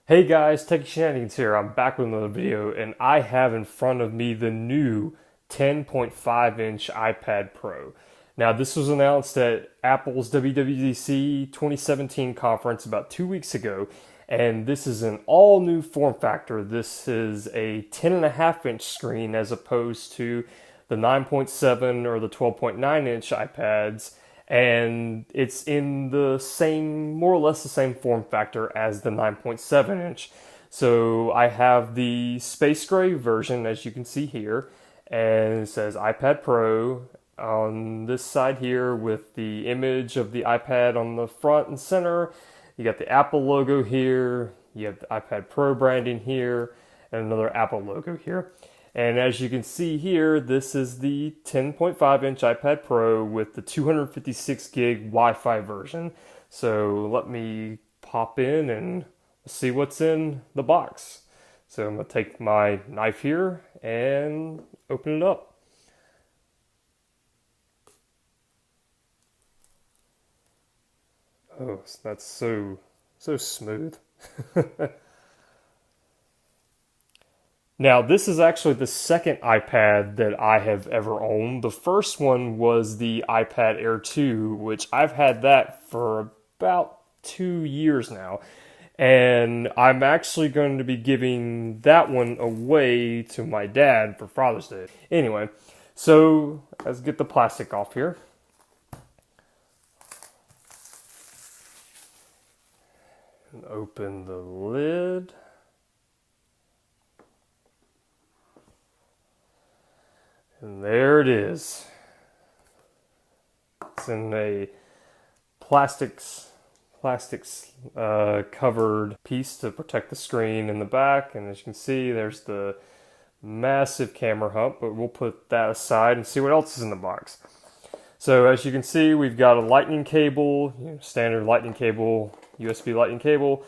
Hey guys, techyShenanigans here. I'm back with another video, and I have in front of me the new 10.5-inch iPad Pro. Now, this was announced at Apple's WWDC 2017 conference about 2 weeks ago, and this is an all-new form factor. This is a 10.5-inch screen as opposed to the 9.7 or the 12.9-inch iPads, and it's in the same, more or less the same form factor as the 9.7 inch. So I have the space gray version, as you can see here, and it says iPad Pro on this side here with the image of the iPad on the front and center. You got the Apple logo here, you have the iPad Pro branding here, and another Apple logo here. And as you can see here, this is the 10.5-inch iPad Pro with the 256 gig Wi-Fi version. So let me pop in and see what's in the box. So I'm going to take my knife here and open it up. Oh, that's so smooth. Now, this is actually the second iPad that I have ever owned. The first one was the iPad Air 2, which I've had that for about 2 years now. And I'm actually going to be giving that one away to my dad for Father's Day. Anyway, so let's get the plastic off here. And open the lid. And there it is. It's in a plastics covered piece to protect the screen in the back. And as you can see, there's the massive camera hump, but we'll put that aside and see what else is in the box. So as you can see, we've got a lightning cable, standard lightning cable, USB lightning cable,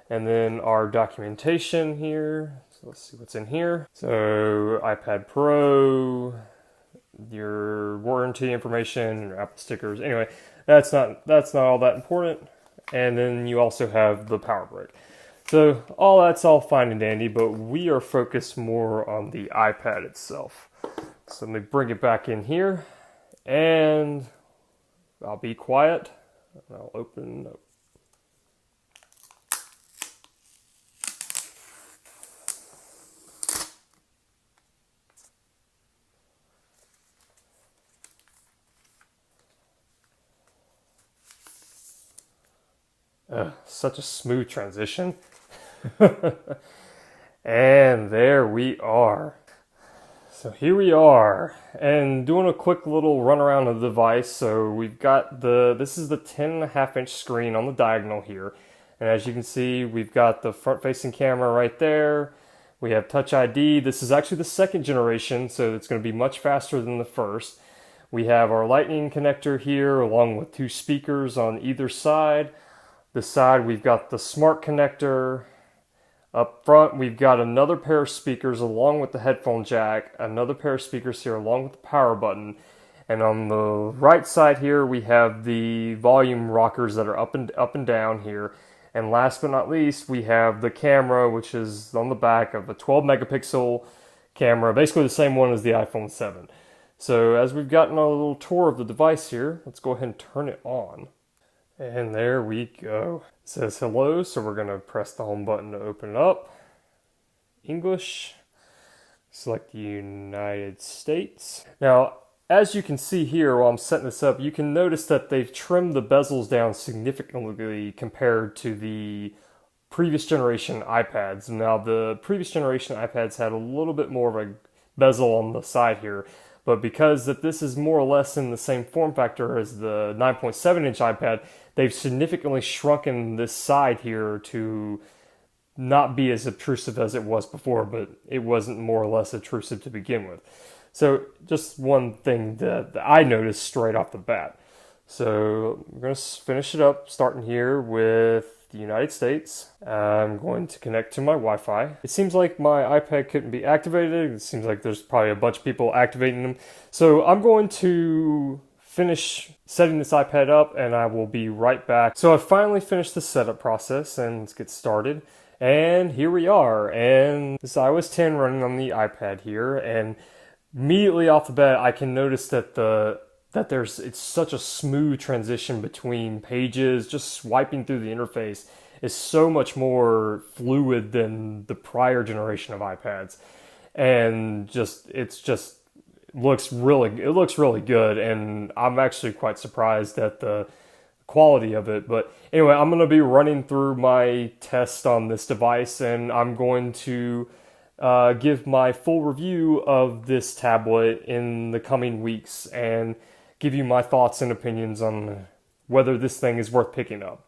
and then our documentation here. So let's see what's in here. So iPad Pro, your warranty information, your Apple stickers. Anyway, that's not all that important. And then you also have the power brick. So that's all fine and dandy, but we are focused more on the iPad itself. So let me bring it back in here, and I'll be quiet. And I'll open up. Such a smooth transition. And there we are. So here we are, and doing a quick little run around of the device. So we've got this is the 10.5-inch screen on the diagonal here. And as you can see, we've got the front-facing camera right there. We have Touch ID. This is actually the second generation, so it's going to be much faster than the first. We have our lightning connector here, along with 2 speakers on either side. This side, we've got the smart connector. Up front, we've got another pair of speakers along with the headphone jack, another pair of speakers here along with the power button. And on the right side here, we have the volume rockers that are up and down here. And last but not least, we have the camera, which is on the back of a 12 megapixel camera, basically the same one as the iPhone 7. So as we've gotten a little tour of the device here, let's go ahead and turn it on. And there we go. It says hello, so we're going to press the home button to open it up. English. Select the United States. Now, as you can see here while I'm setting this up, you can notice that they've trimmed the bezels down significantly compared to the previous generation iPads. Now, the previous generation iPads had a little bit more of a bezel on the side here. But because that this is more or less in the same form factor as the 9.7-inch iPad, they've significantly shrunken this side here to not be as obtrusive as it was before, but it wasn't more or less obtrusive to begin with. So just one thing that I noticed straight off the bat. So I'm going to finish it up, starting here with the United States. I'm going to connect to my Wi-Fi. It seems like my iPad couldn't be activated. It seems like there's probably a bunch of people activating them. So I'm going to finish setting this iPad up and I will be right back. So I finally finished the setup process and let's get started. And here we are, and this is iOS 10 running on the iPad here, and immediately off the bat I can notice that it's such a smooth transition between pages. Just swiping through the interface is so much more fluid than the prior generation of iPads, and it looks really good, and I'm actually quite surprised at the quality of it. But anyway, I'm going to be running through my test on this device, and I'm going to give my full review of this tablet in the coming weeks and give you my thoughts and opinions on whether this thing is worth picking up.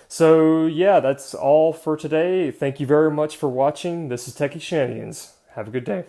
So yeah, that's all for today. Thank you very much for watching. This is techyShenanigans. Have a good day.